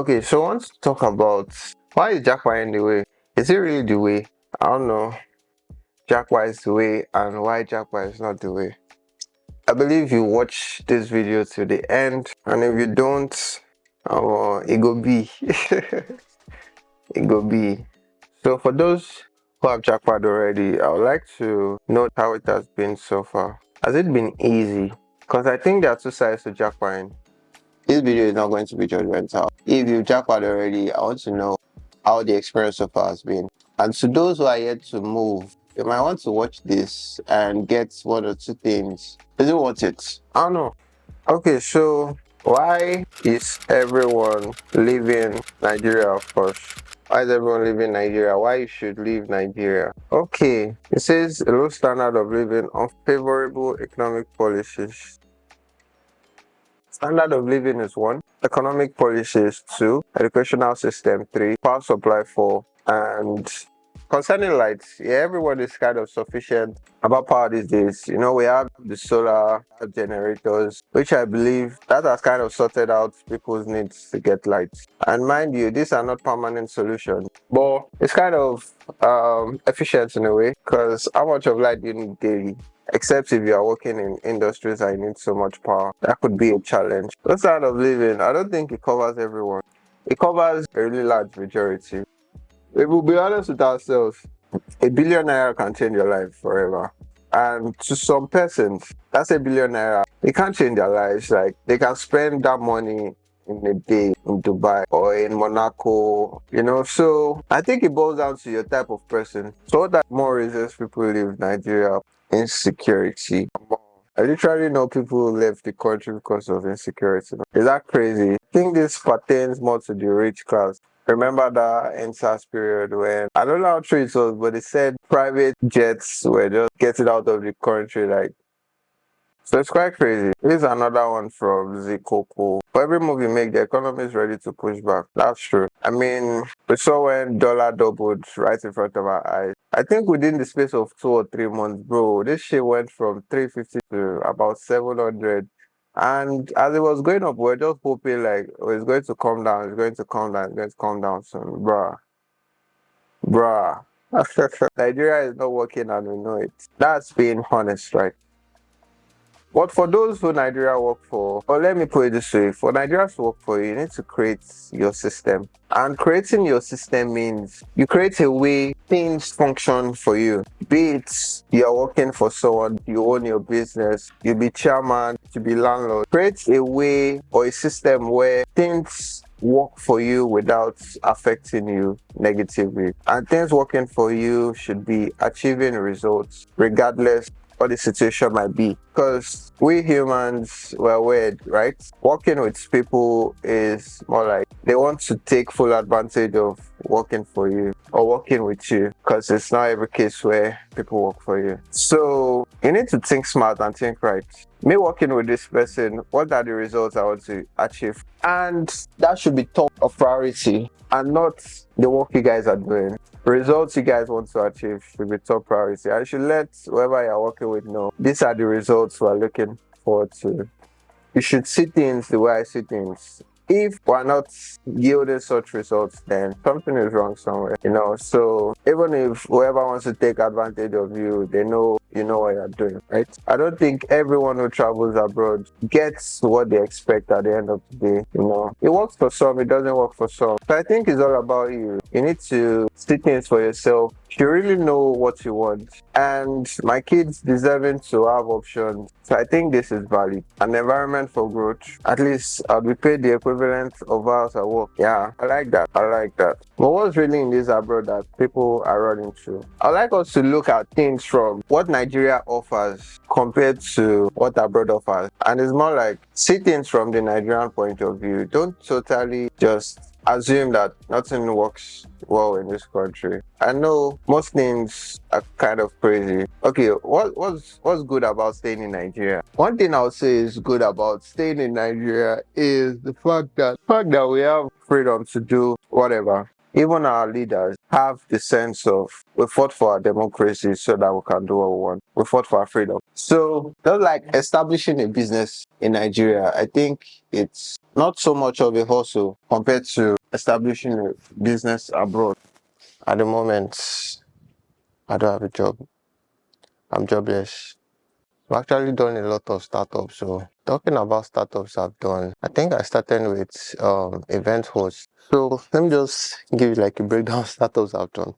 Okay, so I want to talk about why is Japa in the way? Is it really the way? I don't know. Japa is the way, and why Japa is not the way. I believe you watch this video to the end, and if you don't, it go be. It go be. So for those who have Jackpot already, I would like to note how it has been so far. Has it been easy? Because I think there are two sides to jackpotting. This video is not going to be judgmental. If you jackpot already, I want to know how the experience so far has been. And to those who are yet to move, you might want to watch this and get one or two things. Is it worth it? I don't know. Okay, so why is everyone leaving Nigeria, of course? Why is everyone leaving Nigeria? Why you should leave Nigeria? Okay, it says low standard of living, unfavorable economic policies. Standard of living is 1, economic policies 2, educational system 3, power supply 4, and concerning lights, yeah, everyone is kind of sufficient about power these days. You know, we have the solar generators, which I believe that has kind of sorted out people's needs to get lights. And mind you, these are not permanent solutions, but it's kind of efficient in a way, because how much of light do you need daily? Except if you are working in industries that need so much power, that could be a challenge. The standard of living, I don't think it covers everyone. It covers a really large majority. If we'll be honest with ourselves, a billionaire can change your life forever. And to some persons, that's a billionaire. They can't change their lives. Like, they can spend that money in a day in Dubai or in Monaco, you know. So I think it boils down to your type of person. So that more reasons people leave Nigeria: insecurity. I literally know people left the country because of insecurity. Is that crazy? I think this pertains more to the rich class. Remember that NSAS period when, I don't know how true it was, but they said private jets were just getting out of the country, like. So it's quite crazy. Here's another one from Zikoko. For every move you make, the economy is ready to push back. That's true. I mean, we saw when dollar doubled right in front of our eyes. I think within the space of 2 or 3 months, bro, this shit went from 350 to about 700. And as it was going up, we are just hoping like, oh, it's going to come down, it's going to come down, it's going to come down soon. Bruh. Nigeria is not working and we know it. That's being honest, right? But for those who Nigeria work for, or let me put it this way, for Nigeria to work for you, you need to create your system. And creating your system means you create a way things function for you. Be it you're working for someone, you own your business, you be chairman, you be landlord. Create a way or a system where things work for you without affecting you negatively. And things working for you should be achieving results regardless what the situation might be, because we humans were weird, right? Working with people is more like they want to take full advantage of working for you or working with you, because it's not every case where people work for you. So you need to think smart and think right. Me working with this person, what are the results I want to achieve? And that should be top of priority and not the work you guys are doing. Results you guys want to achieve should be top priority. I should let whoever you're working with know these are the results we're looking forward to. You should see things the way I see things. If we're not yielding such results, then something is wrong somewhere, you know. So even if whoever wants to take advantage of you, they know you know what you're doing, right? I don't think everyone who travels abroad gets what they expect at the end of the day, you know. It works for some, it doesn't work for some. So I think it's all about you. You need to see things for yourself. You really know what you want. And my kids deserving to have options. So I think this is valid. An environment for growth. At least I'll be paid the equivalent of hours at work. Yeah, I like that. But what's really in this abroad that people are running to? I'd like us to look at things from what Nigeria offers compared to what abroad offers. And it's more like see things from the Nigerian point of view. Don't totally just assume that nothing works well in this country. I know most things are kind of crazy. Okay, what's good about staying in Nigeria? One thing I would say is good about staying in Nigeria is the fact that we have freedom to do whatever. even our leaders have the sense of we fought for our democracy so that we can do what we want. We fought for our freedom. So just like establishing a business in Nigeria, I think it's not so much of a hustle compared to establishing a business abroad. At the moment, I don't have a job. I'm jobless. I've actually done a lot of startups. So talking about startups I've done, I think I started with event host. So let me just give you like a breakdown of startups I've done.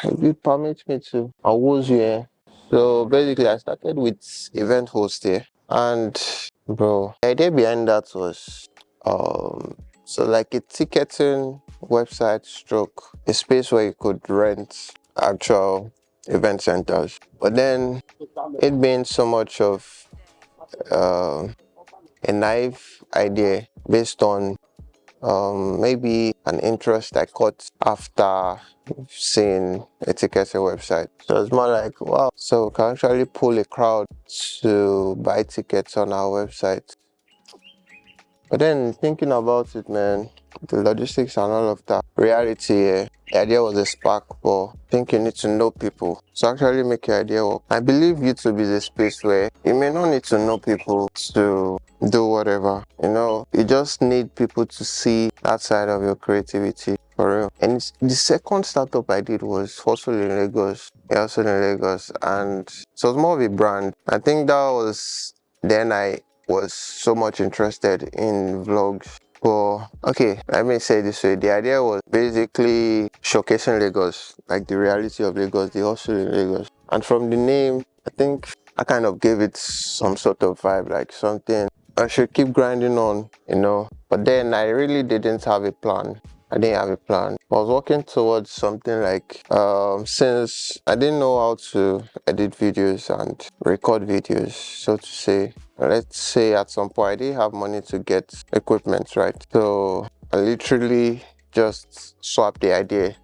If you permit me to, I was here. So basically I started with event host here. And bro, the idea behind that was so like a ticketing website stroke, a space where you could rent actual event centers. But then it being so much of a naive idea based on maybe an interest I caught after seeing a ticketing website. So it's more like, wow, so we can actually pull a crowd to buy tickets on our website. But then thinking about it, man, the logistics and all of that, reality, the idea was a spark, but I think you need to know people to actually make your idea work. I believe YouTube is a space where you may not need to know people to do whatever, you just need people to see that side of your creativity. For real. And the second startup I did was Hustle in Lagos. Yeah, Hustle in Lagos. And so it was more of a brand. I think that was then I was so much interested in vlogs. But okay, let me say this way. The idea was basically showcasing Lagos, like the reality of Lagos, the hustle in Lagos. And from the name, I think I kind of gave it some sort of vibe, like something I should keep grinding on, But then I really didn't have a plan. I didn't have a plan. I was working towards something like, since I didn't know how to edit videos and record videos, so to say, let's say at some point I didn't have money to get equipment, right? So I literally just swapped the idea.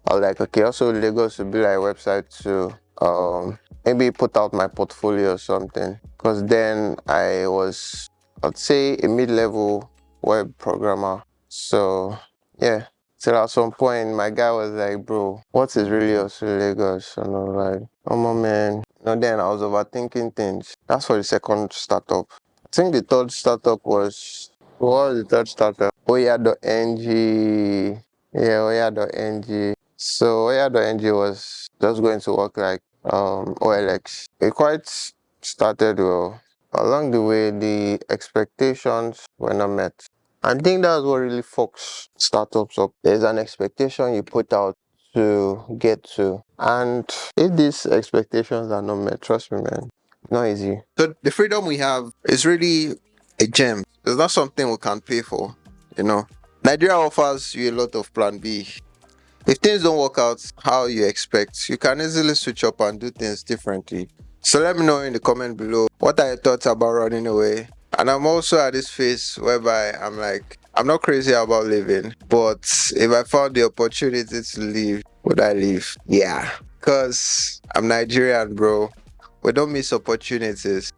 I was like, okay, also Lagos would be like a website to maybe put out my portfolio or something. Because then I was, I'd say, a mid-level web programmer. So yeah, till at some point my guy was like, bro, what is really also Lagos? And I was like, oh my man. Then I was overthinking things. That's for the second startup. I think the third startup was, what was the third startup? Oya.ng. Yeah, Oya.ng. So Oya.ng was just going to work like OLX. It quite started well. Along the way, the expectations were not met. I think that's what really fucks startups up. There's an expectation you put out to get to, and if these expectations are not met, trust me, man, not easy. So the freedom we have is really a gem. It's not something we can pay for, Nigeria offers you a lot of plan B. If things don't work out how you expect, you can easily switch up and do things differently. So let me know in the comment below, what are your thoughts about running away? And I'm also at this phase whereby I'm like, I'm not crazy about leaving, but if I found the opportunity to leave, would I leave? Yeah, because I'm Nigerian, bro. We don't miss opportunities.